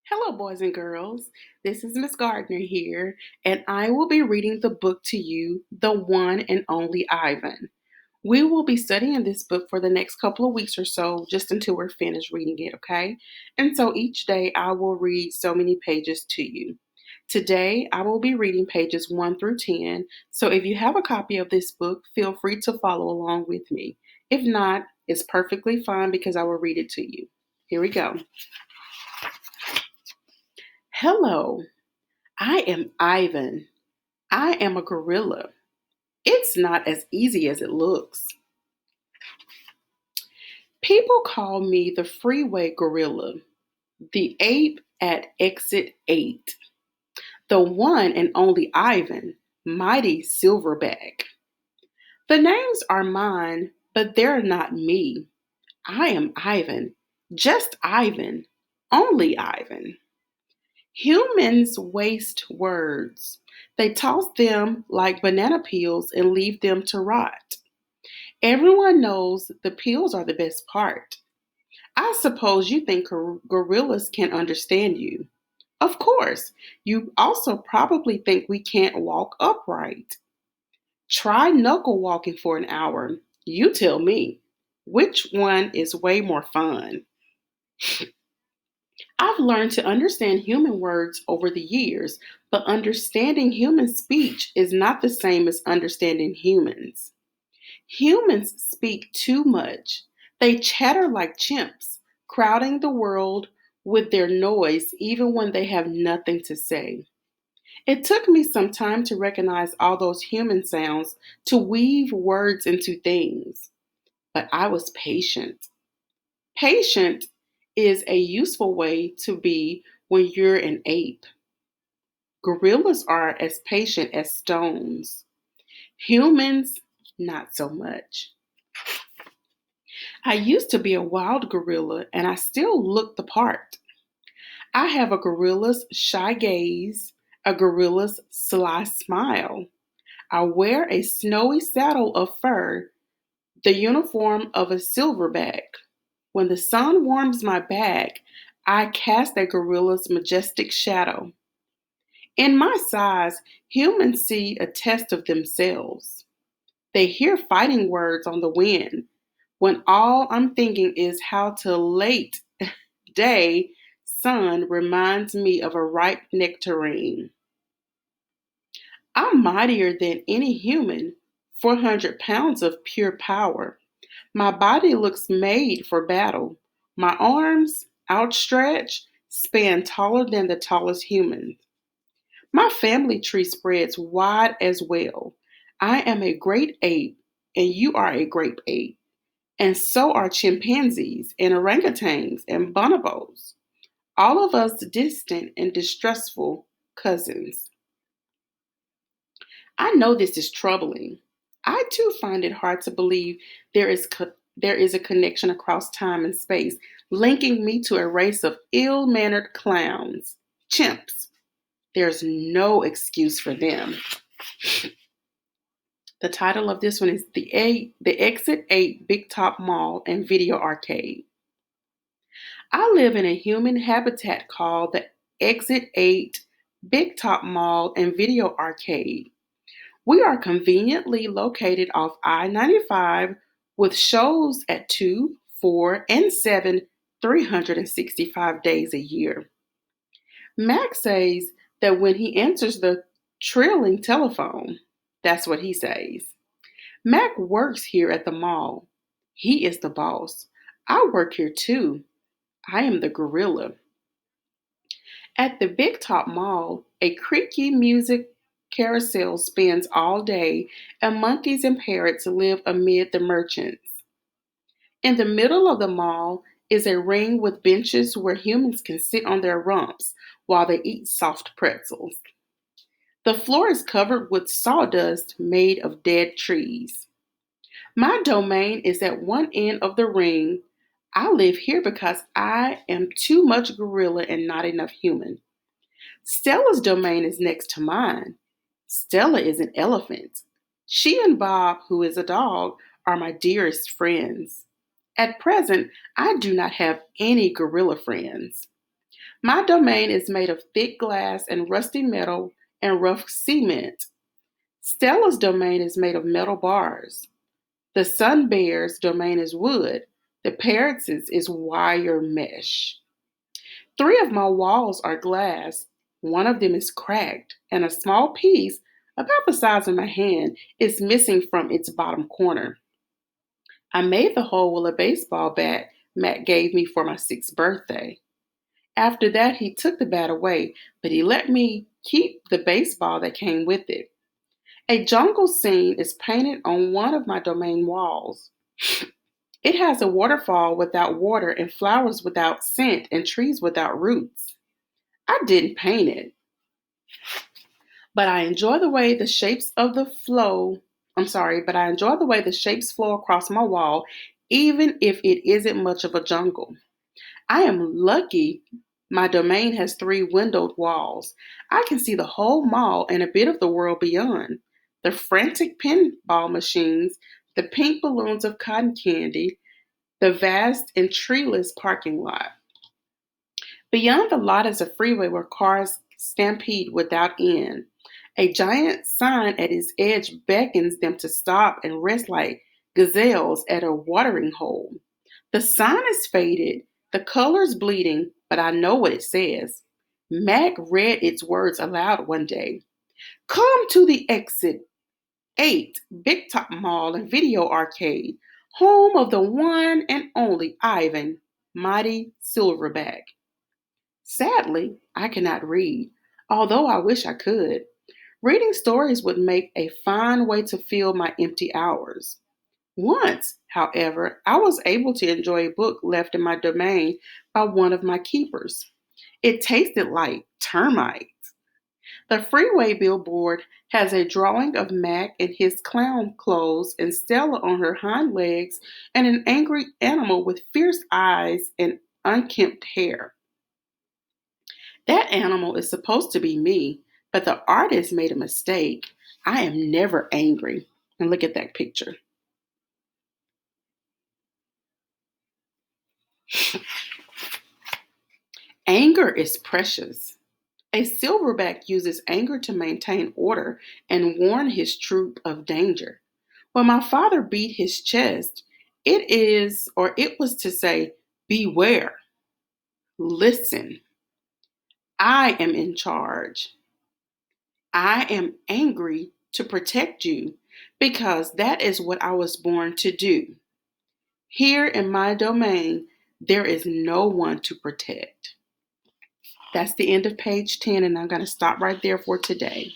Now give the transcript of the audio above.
Hello, boys and girls. This is Miss Gardner here, and I will be reading the book to you, The One and Only Ivan. We will be studying this book for the next couple of weeks or so, just until we're finished reading it, okay? And so each day I will read so many pages to you. Today I will be reading pages 1 through 10, so if you have a copy of this book, feel free to follow along with me. If not, it's perfectly fine because I will read it to you. Here we go. Hello. I am Ivan. I am a gorilla. It's not as easy as it looks. People call me the freeway gorilla, the ape at exit 8, the one and only Ivan, mighty silverback. The names are mine, but they're not me. I am Ivan, just Ivan, only Ivan. Humans waste words. They toss them like banana peels and leave them to rot. Everyone knows the peels are the best part. I suppose you think gorillas can understand you. Of course, you also probably think we can't walk upright. Try knuckle walking for an hour. You tell me, which one is way more fun? I've learned to understand human words over the years, but understanding human speech is not the same as understanding humans. Humans speak too much. They chatter like chimps, crowding the world with their noise even when they have nothing to say. It took me some time to recognize all those human sounds, to weave words into things, but I was patient. Patient is a useful way to be when you're an ape. Gorillas are as patient as stones. Humans, not so much. I used to be a wild gorilla and I still look the part. I have a gorilla's shy gaze, a gorilla's sly smile. I wear a snowy saddle of fur, the uniform of a silverback. When the sun warms my back, I cast a gorilla's majestic shadow. In my size, humans see a test of themselves. They hear fighting words on the wind when all I'm thinking is how to late day sun reminds me of a ripe nectarine. I'm mightier than any human, 400 pounds of pure power. My body looks made for battle. My arms, outstretched, span taller than the tallest human. My family tree spreads wide as well. I am a great ape, and you are a great ape. And so are chimpanzees and orangutans and bonobos. All of us distant and distressful cousins. I know this is troubling. I too find it hard to believe there is a connection across time and space linking me to a race of ill mannered clowns, chimps. There's no excuse for them. The title of this one is the Exit 8 Big Top Mall and Video Arcade. I live in a human habitat called the Exit 8 Big Top Mall and Video Arcade. We are conveniently located off I 95 with shows at 2, 4, and 7 365 days a year. Max says that when he answers the trilling telephone, that's what he says. Mac works here at the mall. He is the boss. I work here too. I am the gorilla. At the Big Top Mall, a creaky music carousel spins all day, and monkeys and parrots live amid the merchants. In the middle of the mall is a ring with benches where humans can sit on their rumps while they eat soft pretzels. The floor is covered with sawdust made of dead trees. My domain is at one end of the ring. I live here because I am too much gorilla and not enough human. Stella's domain is next to mine. Stella is an elephant. She and Bob, who is a dog, are my dearest friends. At present, I do not have any gorilla friends. My domain is made of thick glass and rusty metal and rough cement. Stella's domain is made of metal bars. The sun bear's domain is wood. The parrot's is wire mesh. Three of my walls are glass. One of them is cracked, and a small piece, about the size of my hand, is missing from its bottom corner. I made the hole with a baseball bat Matt gave me for my 6th birthday. After that, he took the bat away, but he let me keep the baseball that came with it. A jungle scene is painted on one of my domain walls. It has a waterfall without water and flowers without scent and trees without roots. I didn't paint it, but I enjoy the way the shapes of the flow. I'm sorry, but I enjoy the way the shapes flow across my wall, even if it isn't much of a jungle. I am lucky my domain has 3 windowed walls. I can see the whole mall and a bit of the world beyond. The frantic pinball machines, the pink balloons of cotton candy, the vast and treeless parking lot. Beyond the lot is a freeway where cars stampede without end. A giant sign at its edge beckons them to stop and rest like gazelles at a watering hole. The sign is faded, the color's bleeding, but I know what it says. Mac read its words aloud one day. Come to the exit 8 Big Top Mall and Video Arcade, home of the one and only Ivan, Mighty Silverback. Sadly, I cannot read, although I wish I could. Reading stories would make a fine way to fill my empty hours. Once, however, I was able to enjoy a book left in my domain by one of my keepers. It tasted like termite. The freeway billboard has a drawing of Mac in his clown clothes and Stella on her hind legs and an angry animal with fierce eyes and unkempt hair. That animal is supposed to be me, but the artist made a mistake. I am never angry. And look at that picture. Anger is precious. A silverback uses anger to maintain order and warn his troop of danger. When my father beat his chest, it was to say, beware, listen, I am in charge. I am angry to protect you because that is what I was born to do. Here in my domain, there is no one to protect. That's the end of page 10, and I'm going to stop right there for today.